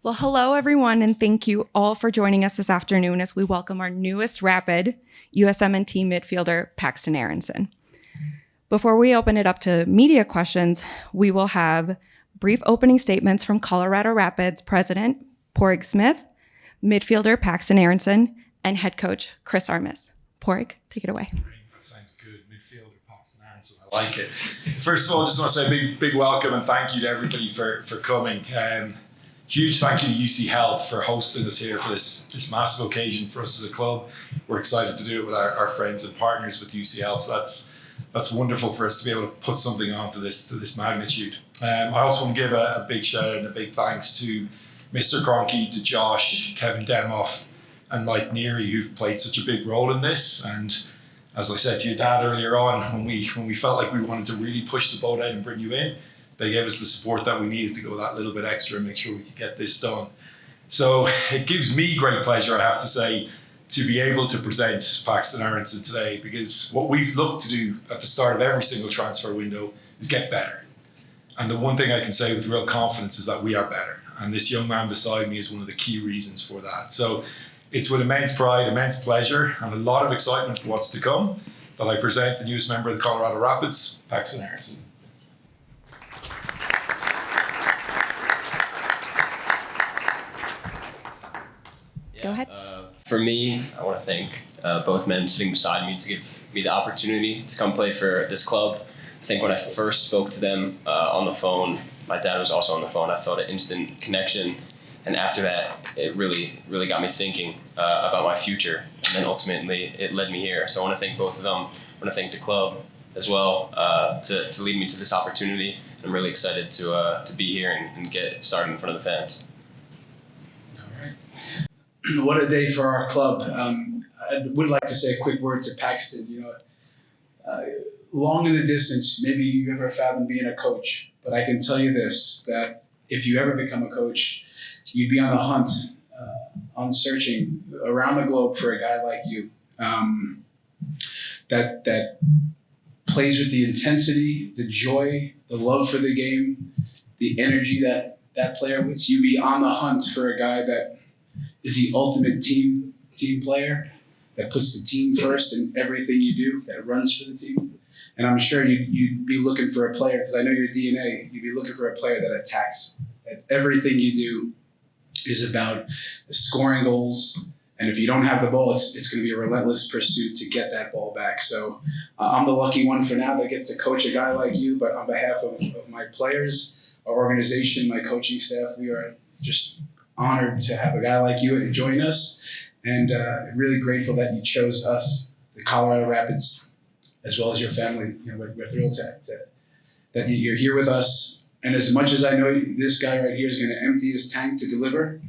Well, hello, everyone, and thank you all for joining us this afternoon as we welcome our newest Rapid USMNT midfielder, Paxten Aaronson. Before we open it up to media questions, we will have brief opening statements from Colorado Rapids President Pádraig Smith, midfielder Paxten Aaronson, and head coach Chris Armas. Pádraig, take it away. That sounds good. Midfielder Paxten Aaronson, I like it. First of all, just want to say a big welcome and thank you to everybody for coming. Huge thank you to UC Health for hosting us here for this massive occasion for us as a club. We're excited to do it with our friends and partners with UC Health. So that's wonderful for us to be able to put something onto this magnitude. I also want to give a big shout out and a big thanks to Mr. Cronky, to Josh, Kevin Demoff, and Mike Neary, who've played such a big role in this. And as I said to your dad earlier on, when we felt like we wanted to really push the boat out and bring you in, they gave us the support that we needed to go that little bit extra and make sure we could get this done. So it gives me great pleasure, I have to say, to be able to present Paxten Aaronson today, because what we've looked to do at the start of every single transfer window is get better. And the one thing I can say with real confidence is that we are better. And this young man beside me is one of the key reasons for that. So it's with immense pride, immense pleasure, and a lot of excitement for what's to come that I present the newest member of the Colorado Rapids, Paxten Aaronson. Go ahead. For me, I want to thank both men sitting beside me to give me the opportunity to come play for this club. I think when I first spoke to them on the phone, my dad was also on the phone, I felt an instant connection. And after that, it really got me thinking about my future. And then ultimately, it led me here. So I want to thank both of them. I want to thank the club as well to lead me to this opportunity. I'm really excited to be here and get started in front of the fans. What a day for our club. I would like to say a quick word to Paxten. Long in the distance, maybe you ever fathomed being a coach, but I can tell you this, that if you ever become a coach, you'd be on the hunt, on searching around the globe for a guy like you, that plays with the intensity, the joy, the love for the game, the energy that player was. You'd be on the hunt for a guy that is the ultimate team player, that puts the team first in everything you do, that runs for the team. And I'm sure you'd be looking for a player, because I know your DNA, you'd be looking for a player that attacks, that everything you do is about scoring goals. And if you don't have the ball, it's going to be a relentless pursuit to get that ball back. So I'm the lucky one for now that gets to coach a guy like you. But on behalf of my players, our organization, my coaching staff, we are just honored to have a guy like you join us, and really grateful that you chose us, the Colorado Rapids, as well as your family. We're thrilled that you're here with us. And as much as I know this guy right here is going to empty his tank to deliver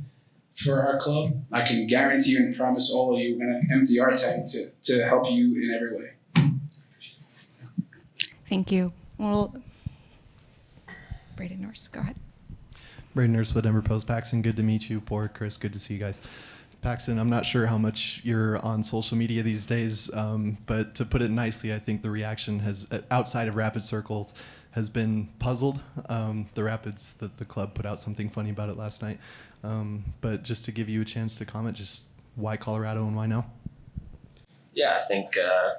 for our club, I can guarantee you and promise all of you we're going to empty our tank to help you in every way. Thank you. Well, Braden Norris, go ahead. Braden Nurse with Denver Post. Paxten, good to meet you. Poor Chris, good to see you guys. Paxten, I'm not sure how much you're on social media these days, but to put it nicely, I think the reaction has, outside of Rapid circles, has been puzzled. The Rapids, the club put out something funny about it last night. But just to give you a chance to comment, just why Colorado and why now? Yeah, I think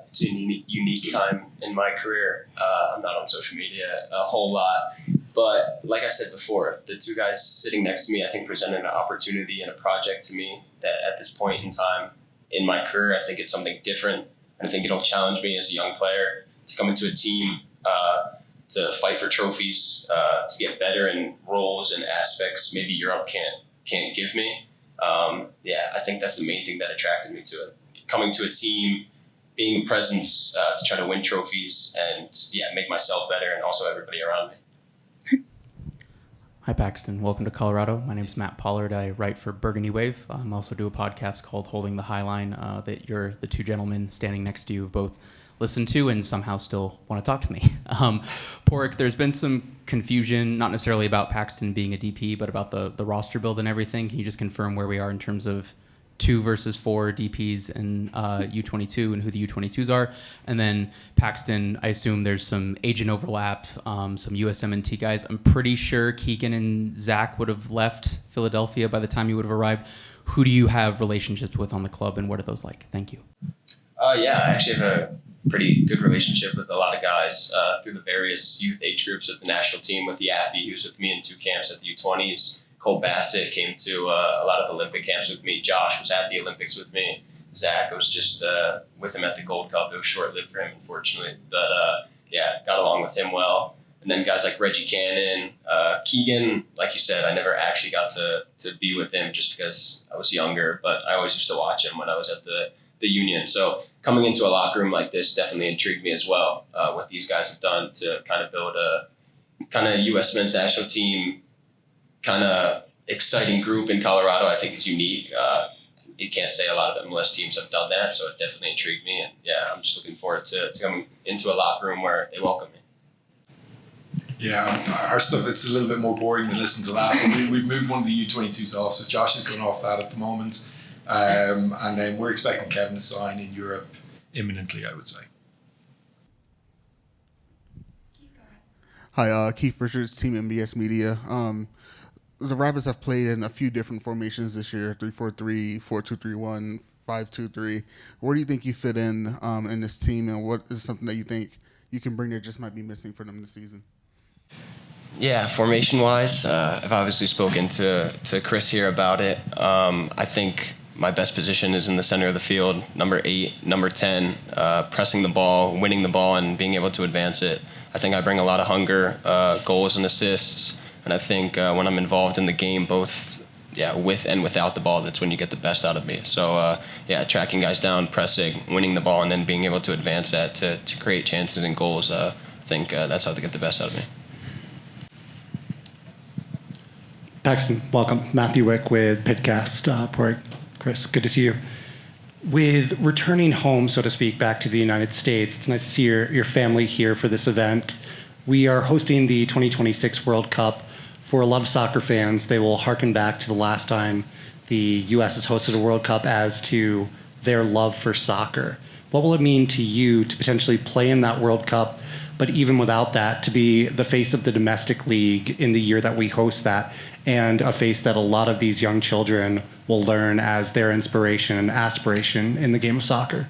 it's a unique time in my career. I'm not on social media a whole lot. But like I said before, the two guys sitting next to me, I think, presented an opportunity and a project to me that at this point in time in my career, I think it's something different. And I think it'll challenge me as a young player to come into a team, to fight for trophies, to get better in roles and aspects maybe Europe can't give me. I think that's the main thing that attracted me to it. Coming to a team, being a presence to try to win trophies and make myself better and also everybody around me. Hi, Paxten. Welcome to Colorado. My name's Matt Pollard. I write for Burgundy Wave. I also do a podcast called Holding the High Line that you're the two gentlemen standing next to you have both listened to and somehow still want to talk to me. Pádraig, there's been some confusion, not necessarily about Paxten being a DP, but about the roster build and everything. Can you just confirm where we are in terms of 2 versus 4 DPs and U22 and who the U22s are. And then Paxten, I assume there's some agent overlap, some USMNT guys. I'm pretty sure Keegan and Zach would have left Philadelphia by the time you would have arrived. Who do you have relationships with on the club, and what are those like? Thank you. Yeah, I actually have a pretty good relationship with a lot of guys through the various youth age groups of the national team, with Yappy, who's with me in 2 camps at the U20s. Cole Bassett came to a lot of Olympic camps with me. Josh was at the Olympics with me. Zach, I was just with him at the Gold Cup. It was short-lived for him, unfortunately. But yeah, got along with him well. And then guys like Reggie Cannon, Keegan, like you said, I never actually got to be with him just because I was younger, but I always used to watch him when I was at the Union. So coming into a locker room like this definitely intrigued me as well, what these guys have done to kind of build a kind of U.S. men's national team kind of exciting group in Colorado. I think it's unique. You can't say a lot of MLS teams have done that, so it definitely intrigued me. And yeah, I'm just looking forward to coming into a locker room where they welcome me. Yeah, our stuff, it's a little bit more boring than listen to that. We've moved one of the U22s off, so Josh is going off that at the moment. And then we're expecting Kevin to sign in Europe imminently, I would say. Hi, Keith Richards, Team MBS Media. The Rapids have played in a few different formations this year: 3-4-3, 4-2-3-1, 5-2-3. Where do you think you fit in this team, and what is something that you think you can bring that just might be missing for them this season? Yeah, formation-wise, I've obviously spoken to Chris here about it. I think my best position is in the center of the field, number 8, number 10, pressing the ball, winning the ball, and being able to advance it. I think I bring a lot of hunger, goals and assists, and I think when I'm involved in the game, both with and without the ball, that's when you get the best out of me. So tracking guys down, pressing, winning the ball, and then being able to advance that to create chances and goals, I think that's how they get the best out of me. Paxten, welcome. Matthew Wick with Pitcast. Pádraig, Chris, good to see you. With returning home, so to speak, back to the United States, it's nice to see your family here for this event. We are hosting the 2026 World Cup. For a lot of soccer fans, they will hearken back to the last time the U.S. has hosted a World Cup as to their love for soccer. What will it mean to you to potentially play in that World Cup, but even without that, to be the face of the domestic league in the year that we host that, and a face that a lot of these young children will learn as their inspiration and aspiration in the game of soccer?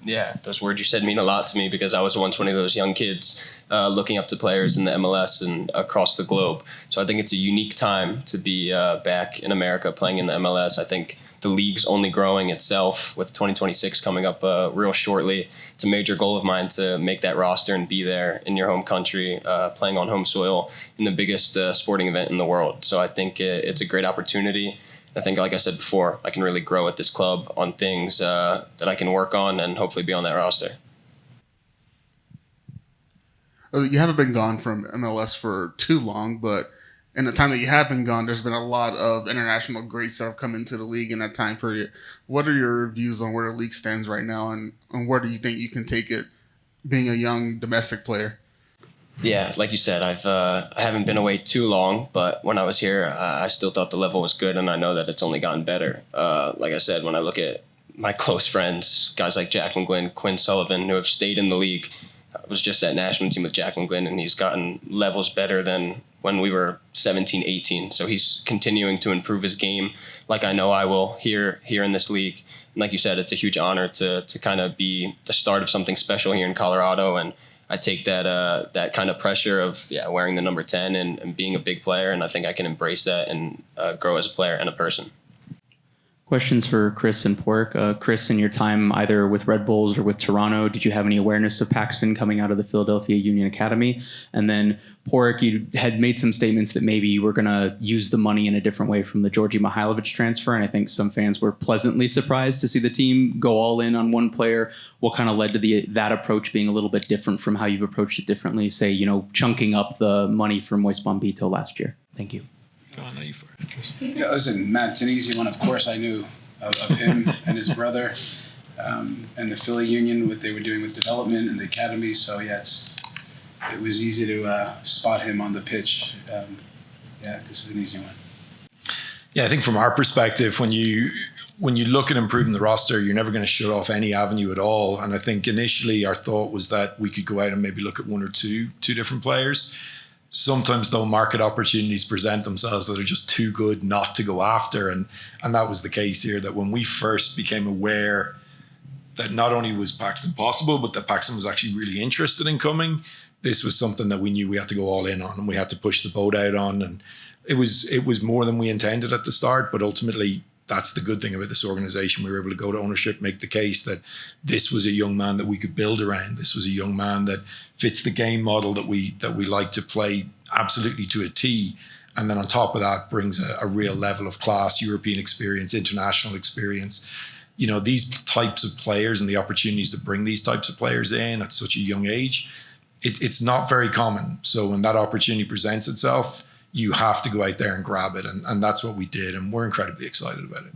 Yeah, those words you said mean a lot to me because I was once one of those young kids looking up to players in the MLS and across the globe. So I think it's a unique time to be back in America playing in the MLS. I think the league's only growing itself with 2026 coming up real shortly. It's a major goal of mine to make that roster and be there in your home country, playing on home soil in the biggest sporting event in the world. So I think it's a great opportunity. I think, like I said before, I can really grow at this club on things that I can work on and hopefully be on that roster. You haven't been gone from MLS for too long, but in the time that you have been gone, there's been a lot of international greats that have come into the league in that time period. What are your views on where the league stands right now, and where do you think you can take it being a young domestic player? Yeah, like you said, I haven't been away too long, but when I was here, I still thought the level was good, and I know that it's only gotten better. Like I said, when I look at my close friends, guys like Jack McGlynn, Quinn Sullivan, who have stayed in the league, I was just at national team with Jack McGlynn, and he's gotten levels better than when we were 17, 18. So he's continuing to improve his game, like I know I will here in this league. And like you said, it's a huge honor to kind of be the start of something special here in Colorado, and I take that kind of pressure of wearing the number 10 and being a big player, and I think I can embrace that and grow as a player and a person. Questions for Chris and Pádraig. Chris, in your time either with Red Bulls or with Toronto, did you have any awareness of Paxten coming out of the Philadelphia Union Academy? And then Pádraig, you had made some statements that maybe you were going to use the money in a different way from the Georgi Mihailovic transfer, and I think some fans were pleasantly surprised to see the team go all in on one player. What kind of led to that approach being a little bit different from how you've approached it differently, say, chunking up the money from Moise Bombito last year? Thank you. Go on, you first, Chris. Yeah, listen, Matt, it's an easy one. Of course, I knew of him and his brother and the Philly Union, what they were doing with development and the academy. So, yeah, it was easy to spot him on the pitch. This is an easy one. Yeah, I think from our perspective, when you when you look at improving the roster, you're never going to shut off any avenue at all. And I think initially our thought was that we could go out and maybe look at one or two different players. Sometimes though, market opportunities present themselves that are just too good not to go after. And that was the case here, that when we first became aware that not only was Paxten possible, but that Paxten was actually really interested in coming, this was something that we knew we had to go all in on, and we had to push the boat out on. And it was more than we intended at the start, but ultimately that's the good thing about this organization. We were able to go to ownership, make the case that this was a young man that we could build around. This was a young man that fits the game model that we like to play absolutely to a T. And then on top of that brings a real level of class, European experience, international experience. You know, these types of players and the opportunities to bring these types of players in at such a young age, it's not very common. So when that opportunity presents itself, you have to go out there and grab it. And that's what we did. And we're incredibly excited about it.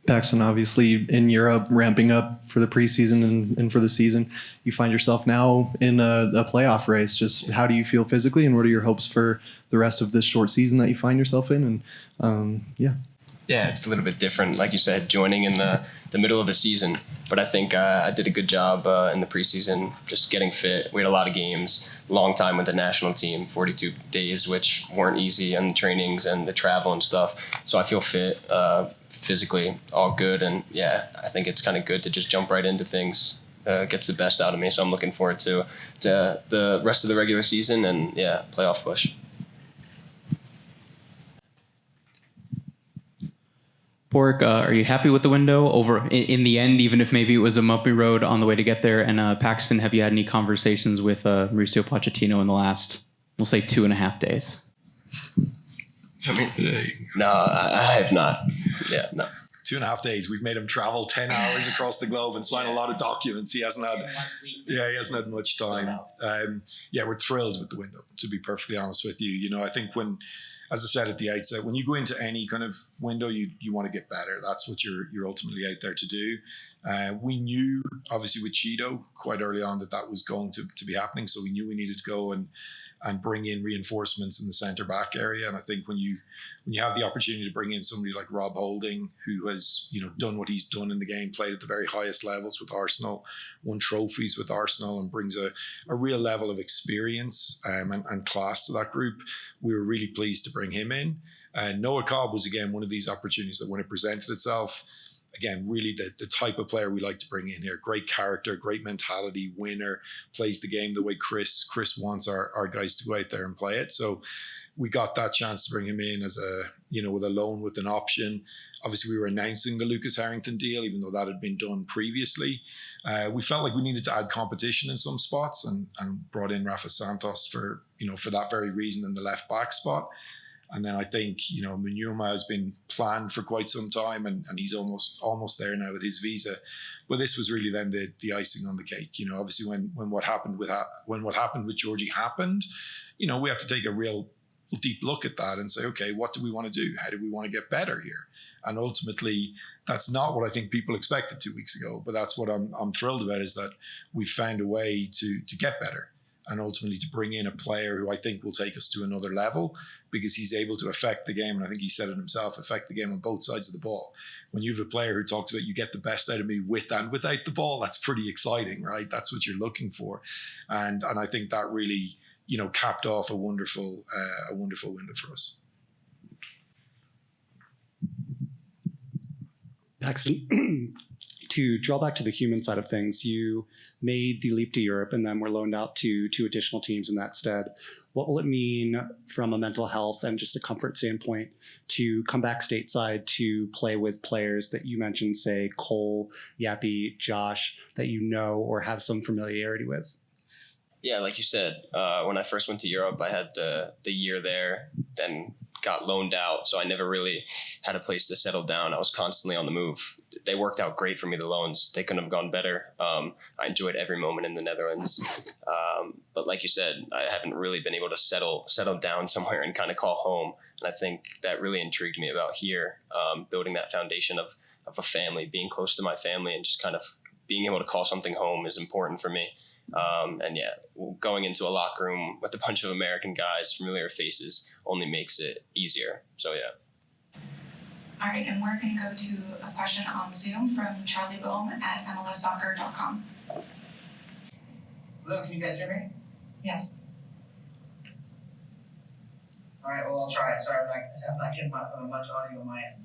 Paxten, obviously in Europe, ramping up for the preseason and for the season. You find yourself now in a playoff race. Just how do you feel physically, and what are your hopes for the rest of this short season that you find yourself in? And Yeah, it's a little bit different, like you said, joining in the middle of the season. But I think I did a good job in the preseason, just getting fit. We had a lot of games, long time with the national team, 42 days, which weren't easy, and the trainings and the travel and stuff. So I feel fit, physically, all good. And yeah, I think it's kind of good to just jump right into things. Gets the best out of me. So I'm looking forward to the rest of the regular season and, yeah, playoff push. Pádraig, are you happy with the window over in the end, even if maybe it was a bumpy road on the way to get there? And Paxten, have you had any conversations with Mauricio Pochettino in the last, we'll say, 2.5 days? I mean, no, I have not. Yeah, no. 2.5 days. We've made him travel 10 hours across the globe and sign a lot of documents. He hasn't had much time. We're thrilled with the window, to be perfectly honest with you. You know, I think as I said at the outset, when you go into any kind of window, you want to get better. That's what you're ultimately out there to do. We knew, obviously, with Cheeto quite early on that was going to be happening. So we knew we needed to go and bring in reinforcements in the centre back area. And I think when you have the opportunity to bring in somebody like Rob Holding, who has done what he's done in the game, played at the very highest levels with Arsenal, won trophies with Arsenal, and brings a real level of experience and class to that group, we were really pleased to bring him in. Noah Cobb was again one of these opportunities that when it presented itself, again, really the type of player we like to bring in here. Great character, great mentality, winner, plays the game the way Chris wants our guys to go out there and play it. So we got that chance to bring him in as with a loan with an option. Obviously, we were announcing the Lucas Harrington deal, even though that had been done previously. We felt like we needed to add competition in some spots and brought in Rafa Santos for that very reason in the left back spot. And then I think, Munyuma has been planned for quite some time and he's almost there now with his visa. But this was really then the icing on the cake. Obviously when what happened with Georgie happened, we have to take a real deep look at that and say, okay, what do we want to do? How do we want to get better here? And ultimately, that's not what I think people expected 2 weeks ago. But that's what I'm thrilled about, is that we found a way to get better. And ultimately to bring in a player who I think will take us to another level, because he's able to affect the game. And I think he said it himself, affect the game on both sides of the ball. When you have a player who talks about you get the best out of me with and without the ball, that's pretty exciting, right? That's what you're looking for. And I think that really, capped off a wonderful window for us. Paxten, to draw back to the human side of things, you made the leap to Europe and then were loaned out to 2 additional teams in that stead. What will it mean from a mental health and just a comfort standpoint to come back stateside to play with players that you mentioned, say Cole, Yappy, Josh, that you know or have some familiarity with? Yeah, like you said, when I first went to Europe, I had the year there, then got loaned out. So I never really had a place to settle down. I was constantly on the move. They worked out great for me, the loans. They couldn't have gone better. I enjoyed every moment in the Netherlands. But like you said, I haven't really been able to settle down somewhere and kind of call home. And I think that really intrigued me about here, building that foundation of a family, being close to my family, and just kind of being able to call something home is important for me. And yeah, going into a locker room with a bunch of American guys, familiar faces, only makes it easier. So yeah. All right, and we're going to go to a question on Zoom from Charlie Boehm at MLSsoccer.com. Hello, can you guys hear me? Yes. All right, well, I'll try. Sorry, I'm not getting much audio on my end.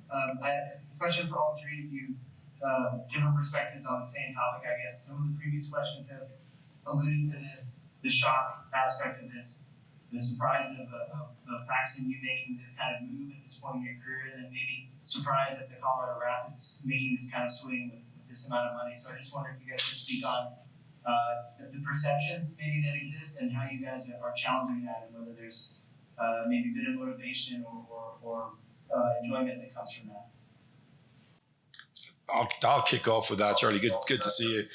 Question for all three of you, different perspectives on the same topic, I guess. Some of the previous questions have alluded to the shock aspect of this, the surprise of Paxten, you making this kind of move at this point in your career, and then maybe surprise at the Colorado Rapids making this kind of swing with this amount of money. So I just wonder if you guys could speak on the perceptions maybe that exist and how you guys are challenging that, and whether there's maybe a bit of motivation or enjoyment that comes from that. I'll kick off with that, Charlie. Good to see you.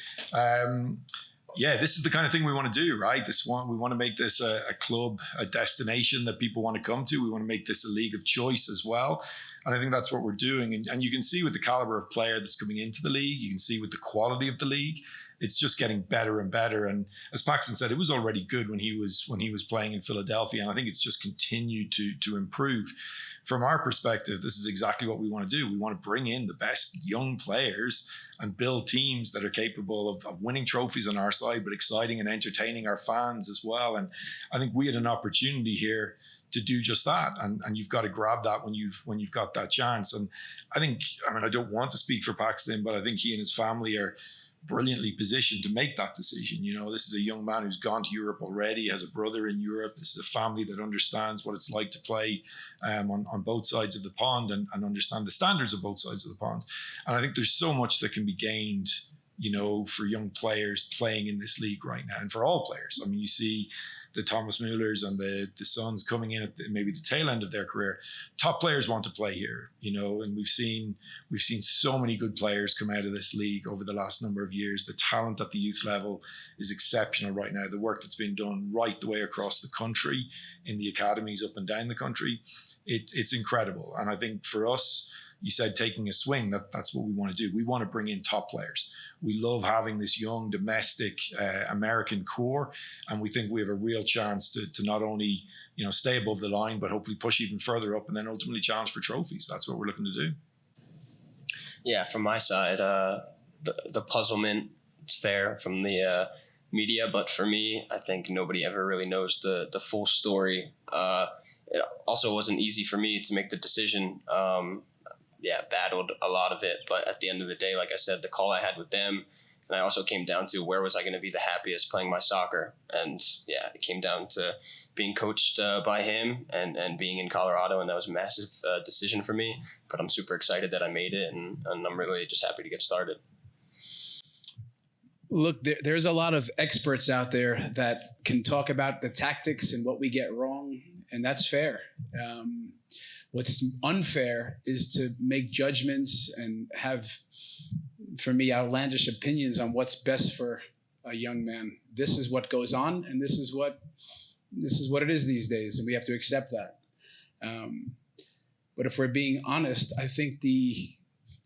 Yeah, this is the kind of thing we want to do, right? We want to make this a club, a destination that people want to come to. We want to make this a league of choice as well. And I think that's what we're doing. And you can see with the caliber of player that's coming into the league, you can see with the quality of the league, it's just getting better and better. And as Paxten said, it was already good when he was playing in Philadelphia. And I think it's just continued to improve. From our perspective, this is exactly what we want to do. We want to bring in the best young players and build teams that are capable of winning trophies on our side, but exciting and entertaining our fans as well. And I think we had an opportunity here to do just that. And you've got to grab that when you've got that chance. And I don't want to speak for Paxten, but I think he and his family are brilliantly positioned to make that decision. You know, this is a young man who's gone to Europe already, has a brother in Europe. This is a family that understands what it's like to play on both sides of the pond and understand the standards of both sides of the pond. And I think there's so much that can be gained, you know, for young players playing in this league right now, and for all players. I mean, you see the Thomas Müllers and the Suns coming in at maybe the tail end of their career. Top players want to play here, you know, and we've seen so many good players come out of this league over the last number of years. The talent at the youth level is exceptional right now. The work that's been done right the way across the country in the academies up and down the country, it's incredible. And I think for us, you said taking a swing, that's what we want to do. We want to bring in top players. We love having this young domestic American core, and we think we have a real chance to not only, you know, stay above the line, but hopefully push even further up and then ultimately challenge for trophies. That's what we're looking to do. Yeah, from my side, the puzzlement is fair from the media, but for me, I think nobody ever really knows the full story. It also wasn't easy for me to make the decision. Battled a lot of it, but at the end of the day, like I said, the call I had with them, and I also came down to where was I going to be the happiest playing my soccer, and yeah, it came down to being coached by him and being in Colorado, and that was a massive decision for me, but I'm super excited that I made it, and I'm really just happy to get started. Look, there's a lot of experts out there that can talk about the tactics and what we get wrong, and that's fair. What's unfair is to make judgments and have, for me, outlandish opinions on what's best for a young man. This is what goes on, and this is what it is these days, and we have to accept that. But if we're being honest, I think the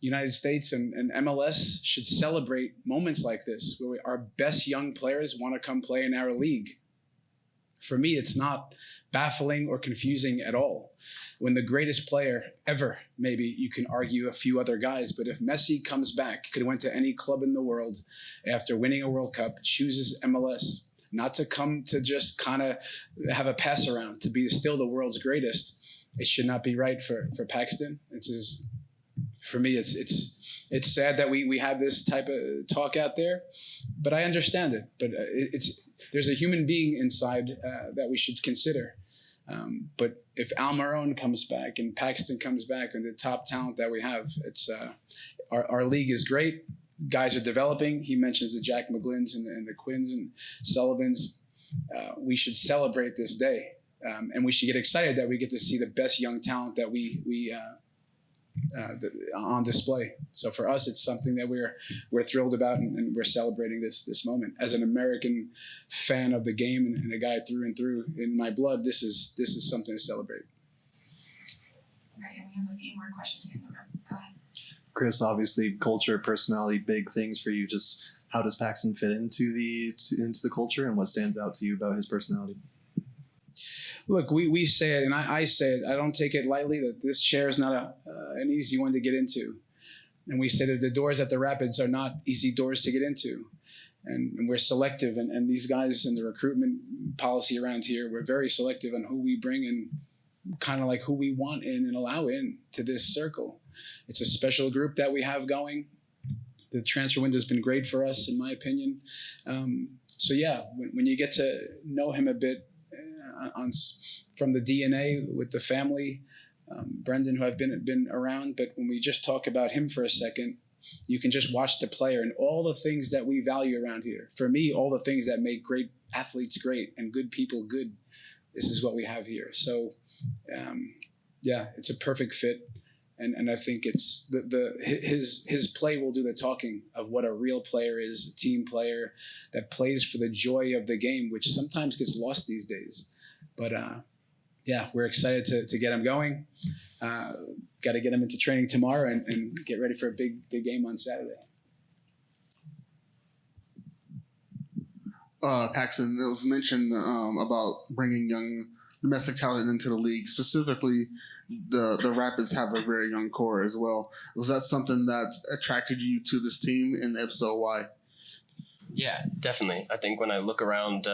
United States and MLS should celebrate moments like this, where our best young players want to come play in our league. For me, it's not baffling or confusing at all. When the greatest player ever, maybe you can argue a few other guys, but if Messi comes back, could have went to any club in the world after winning a World Cup, chooses MLS, not to come to just kind of have a pass around, to be still the world's greatest, it should not be right for Paxten. For me, it's sad that we have this type of talk out there, but I understand it. But there's a human being inside that we should consider. But if Almiron comes back and Paxten comes back and the top talent that we have, our league is great. Guys are developing. He mentions the Jack McGlynn's and the Quinns and Sullivans. We should celebrate this day, and we should get excited that we get to see the best young talent that we on display. So for us, it's something that we're thrilled about, and we're celebrating this moment. As an American fan of the game and a guy through and through in my blood, this is something to celebrate. Right, and we have a few more questions in the room. Go ahead. Chris, obviously culture, personality, big things for you. Just how does Paxten fit into the culture, and what stands out to you about his personality? Look, we say it, and I say it. I don't take it lightly that this chair is not an easy one to get into. And we say that the doors at the Rapids are not easy doors to get into. And we're selective. And these guys in the recruitment policy around here, we're very selective on who we bring and kind of like who we want in and allow in to this circle. It's a special group that we have going. The transfer window has been great for us, in my opinion. So yeah, when you get to know him a bit from the DNA with the family, Brendan, who I've been around, but when we just talk about him for a second, you can just watch the player and all the things that we value around here. For me, all the things that make great athletes great and good people good, this is what we have here. So yeah, it's a perfect fit. And I think it's his play will do the talking of what a real player is, a team player that plays for the joy of the game, which sometimes gets lost these days. But yeah, we're excited to get him going. Got to get him into training tomorrow and get ready for a big game on Saturday. Paxten, it was mentioned about bringing young domestic talent into the league. Specifically, the Rapids have a very young core as well. Was that something that attracted you to this team, and if so, why? Yeah, definitely. I think when I look around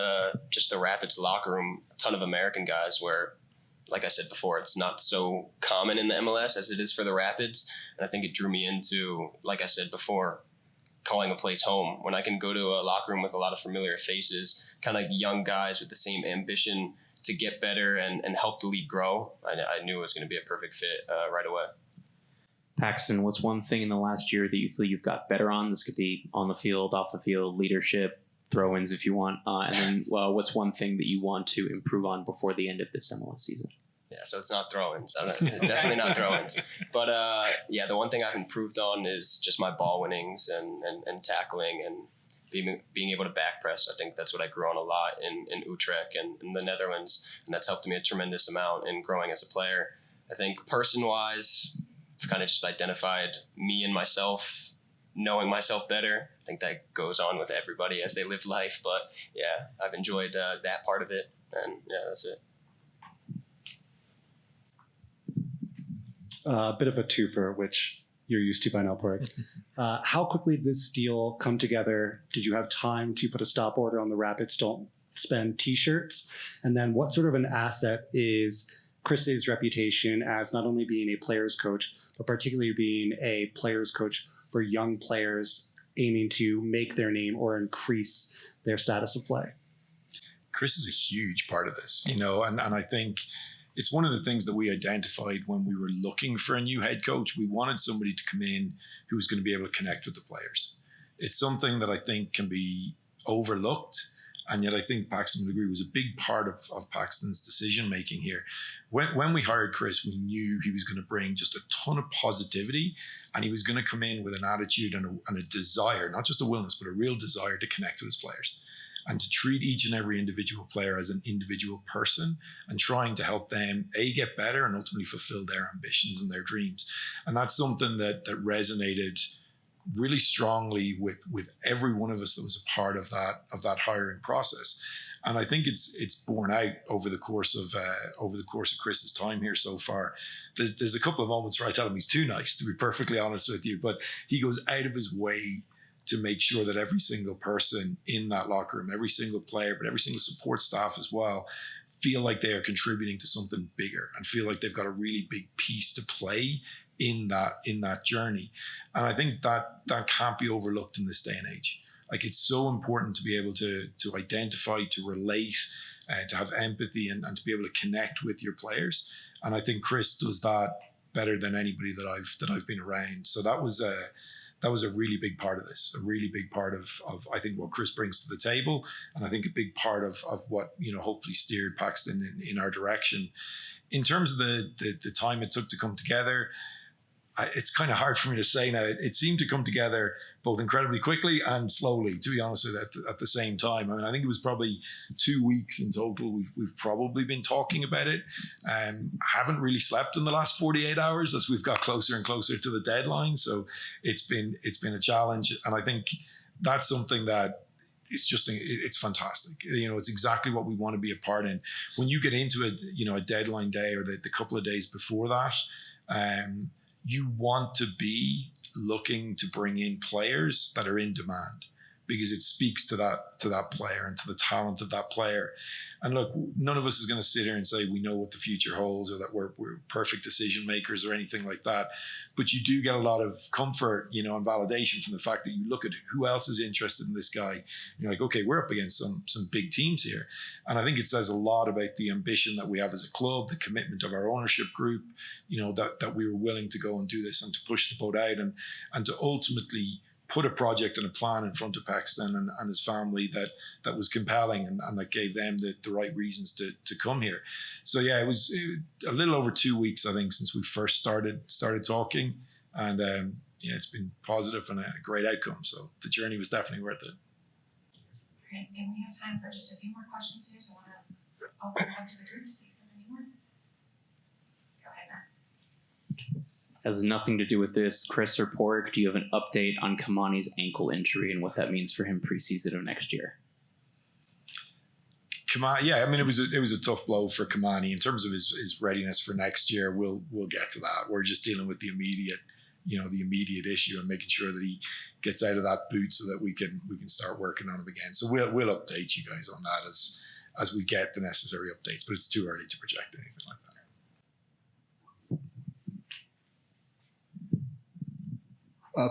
just the Rapids locker room, a ton of American guys where, like I said before, it's not so common in the MLS as it is for the Rapids. And I think it drew me into, like I said before, calling a place home. When I can go to a locker room with a lot of familiar faces, kind of like young guys with the same ambition to get better and help the league grow, I knew it was going to be a perfect fit right away. Paxten, what's one thing in the last year that you feel you've got better on? This could be on the field, off the field, leadership, throw-ins if you want. And then what's one thing that you want to improve on before the end of this MLS season? Yeah, so it's not throw-ins. Definitely not throw-ins. But yeah, the one thing I've improved on is just my ball winnings and tackling and being able to back press. I think that's what I grew on a lot in Utrecht and in the Netherlands, and that's helped me a tremendous amount in growing as a player. I think person-wise, I've kind of just identified me and myself, knowing myself better. I think that goes on with everybody as they live life. But yeah, I've enjoyed that part of it, and yeah, that's it. A bit of a twofer, which you're used to by now, Pádraig. How quickly did this deal come together? Did you have time to put a stop order on the Rapids Don't Spend t-shirts? And then what sort of an asset is Chris's reputation as not only being a player's coach, but particularly being a player's coach for young players aiming to make their name or increase their status of play? Chris is a huge part of this, and I think it's one of the things that we identified when we were looking for a new head coach. We wanted somebody to come in who was going to be able to connect with the players. It's something that I think can be overlooked, and yet I think Paxten would agree was a big part of Paxton's decision-making here. When we hired Chris, we knew he was going to bring just a ton of positivity, and he was going to come in with an attitude and a desire, not just a willingness, but a real desire to connect with his players and to treat each and every individual player as an individual person and trying to help them, get better and ultimately fulfill their ambitions and their dreams. And that's something that resonated really strongly with every one of us that was a part of that hiring process. And I think it's borne out over the course of Chris's time here so far. There's a couple of moments where I tell him he's too nice, to be perfectly honest with you, but he goes out of his way to make sure that every single person in that locker room, every single player, but every single support staff as well, feel like they are contributing to something bigger and feel like they've got a really big piece to play in that journey. And I think that can't be overlooked in this day and age. Like, it's so important to be able to identify, to relate, to have empathy and to be able to connect with your players. And I think Chris does that better than anybody that I've been around. So that was a really big part of this, a really big part of I think what Chris brings to the table, and I think a big part of what hopefully steered Paxten in our direction. In terms of the time it took to come together, it's kind of hard for me to say now. It seemed to come together both incredibly quickly and slowly, to be honest with you, at the same time. I mean, I think it was probably 2 weeks in total. We've probably been talking about it. Haven't really slept in the last 48 hours as we've got closer and closer to the deadline. So it's been a challenge, and I think that's something that it's fantastic. It's exactly what we want to be a part in. When you get into a deadline day or the couple of days before that, you want to be looking to bring in players that are in demand, because it speaks to that player and to the talent of that player. And look, none of us is going to sit here and say we know what the future holds or that we're perfect decision makers or anything like that. But you do get a lot of comfort, and validation from the fact that you look at who else is interested in this guy. And you're like, okay, we're up against some big teams here. And I think it says a lot about the ambition that we have as a club, the commitment of our ownership group, that we were willing to go and do this and to push the boat out and to ultimately put a project and a plan in front of Paxten and his family that was compelling and that gave them the right reasons to come here. So yeah, it was a little over 2 weeks, I think, since we first started talking, and it's been positive and a great outcome. So the journey was definitely worth it. Great, and we have time for just a few more questions here, so I want to open it up to the group to see if there are any more. Go ahead, Matt. Has nothing to do with this. Chris or Pádraig, do you have an update on Kamani's ankle injury and what that means for him preseason of next year? Kamani, yeah, I mean, it was a tough blow for Kamani in terms of his readiness for next year. We'll get to that. We're just dealing with the immediate issue and making sure that he gets out of that boot so that we can start working on him again. So we'll update you guys on that as we get the necessary updates. But it's too early to project anything like that.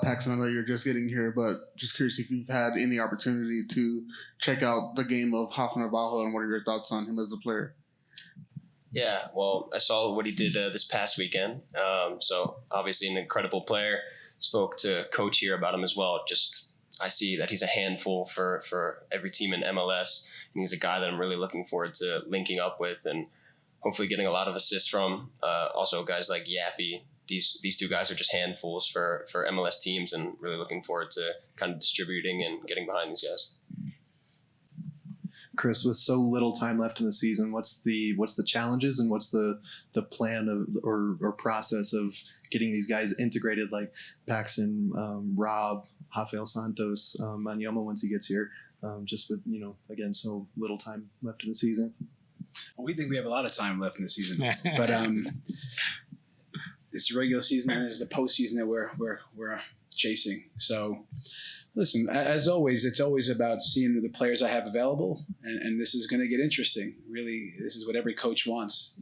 Paxten, I know you're just getting here, but just curious if you've had any opportunity to check out the game of Hoffenheim and what are your thoughts on him as a player? Yeah, well, I saw what he did this past weekend. So obviously an incredible player. Spoke to coach here about him as well. Just I see that he's a handful for every team in MLS, and he's a guy that I'm really looking forward to linking up with and hopefully getting a lot of assists from. Also, guys like Yappy. These two guys are just handfuls for MLS teams, and really looking forward to kind of distributing and getting behind these guys. Chris, with so little time left in the season, what's the challenges and what's the plan of or process of getting these guys integrated, like Paxten, Rob, Rafael Santos, Manyama once he gets here, just with again so little time left in the season? Well, we think we have a lot of time left in the season, but it's the regular season and it's the postseason that we're chasing. So, listen, as always, it's always about seeing the players I have available, and this is going to get interesting. Really, this is what every coach wants.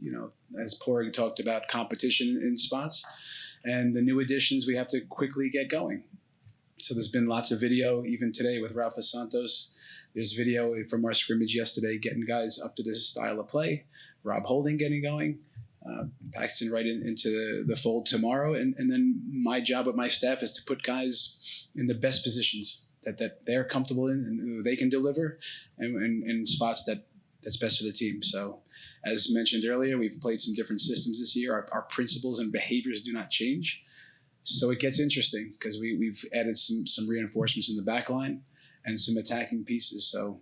As Pádraig talked about, competition in spots, and the new additions we have to quickly get going. So there's been lots of video, even today with Rafa Santos. There's video from our scrimmage yesterday, getting guys up to this style of play. Rob Holding getting going. Paxten right into the fold tomorrow. And then my job with my staff is to put guys in the best positions that they're comfortable in and they can deliver and spots that's best for the team. So as mentioned earlier, we've played some different systems this year. Our principles and behaviors do not change. So it gets interesting because we've added some reinforcements in the back line and some attacking pieces. So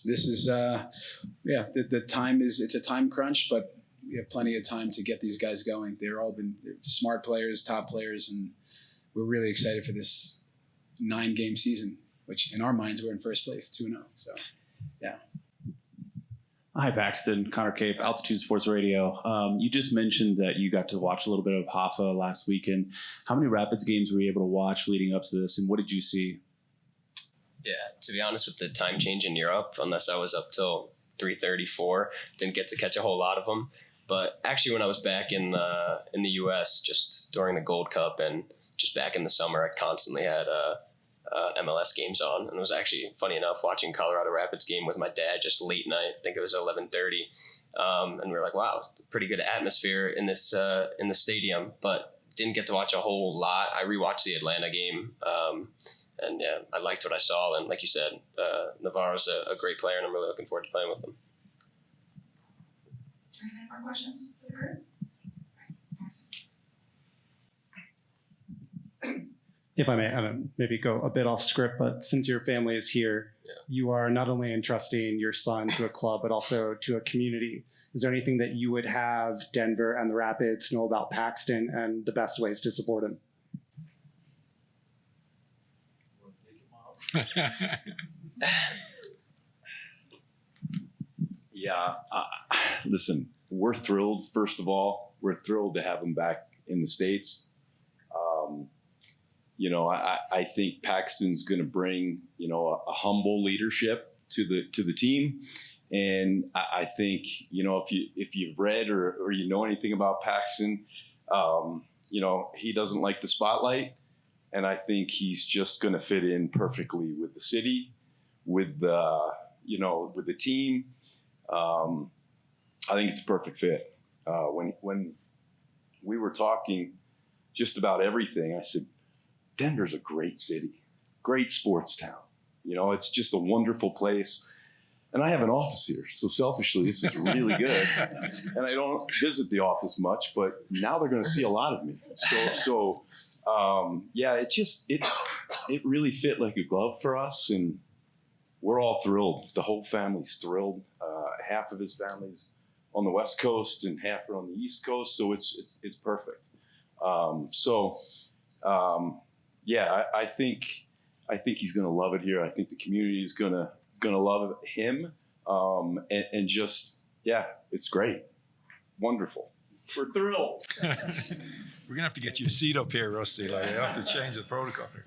this is, the time it's a time crunch, but we have plenty of time to get these guys going. They're smart players, top players, and we're really excited for this 9-game season, which in our minds we're in first place, 2-0. So, yeah. Hi, Paxten. Connor Cape, Altitude Sports Radio. You just mentioned that you got to watch a little bit of Hoffa last weekend. How many Rapids games were you able to watch leading up to this, and what did you see? Yeah, to be honest, with the time change in Europe, unless I was up till 3:34, didn't get to catch a whole lot of them. But actually, when I was back in the U.S., just during the Gold Cup and just back in the summer, I constantly had MLS games on. And it was actually, funny enough, watching Colorado Rapids game with my dad just late night. I think it was 11:30. And we were like, wow, pretty good atmosphere in this in the stadium. But didn't get to watch a whole lot. I rewatched the Atlanta game. And yeah, I liked what I saw. And like you said, Navarro's a great player, and I'm really looking forward to playing with him. Do we have any more questions for the group? If I may, maybe go a bit off script, but since your family is here, you are not only entrusting your son to a club, but also to a community. Is there anything that you would have Denver and the Rapids know about Paxten and the best ways to support him? Yeah, listen, we're thrilled. First of all, we're thrilled to have him back in the States. I think Paxton's going to bring, a humble leadership to the team. And I think, if you've read or you know anything about Paxton, he doesn't like the spotlight. And I think he's just going to fit in perfectly with the city, with the team. I think it's a perfect fit. When we were talking just about everything, I said, Denver's a great city, great sports town. It's just a wonderful place. And I have an office here, so selfishly, this is really good. And I don't visit the office much, but now they're going to see a lot of me. It really fit like a glove for us, and we're all thrilled. The whole family's thrilled. Half of his family's on the West Coast and half are on the East Coast, so it's perfect. I think he's going to love it here. I think the community is going to love him, it's great, wonderful. We're thrilled. We're gonna have to get you a seat up here, Rusty. Like, I have to change the protocol here.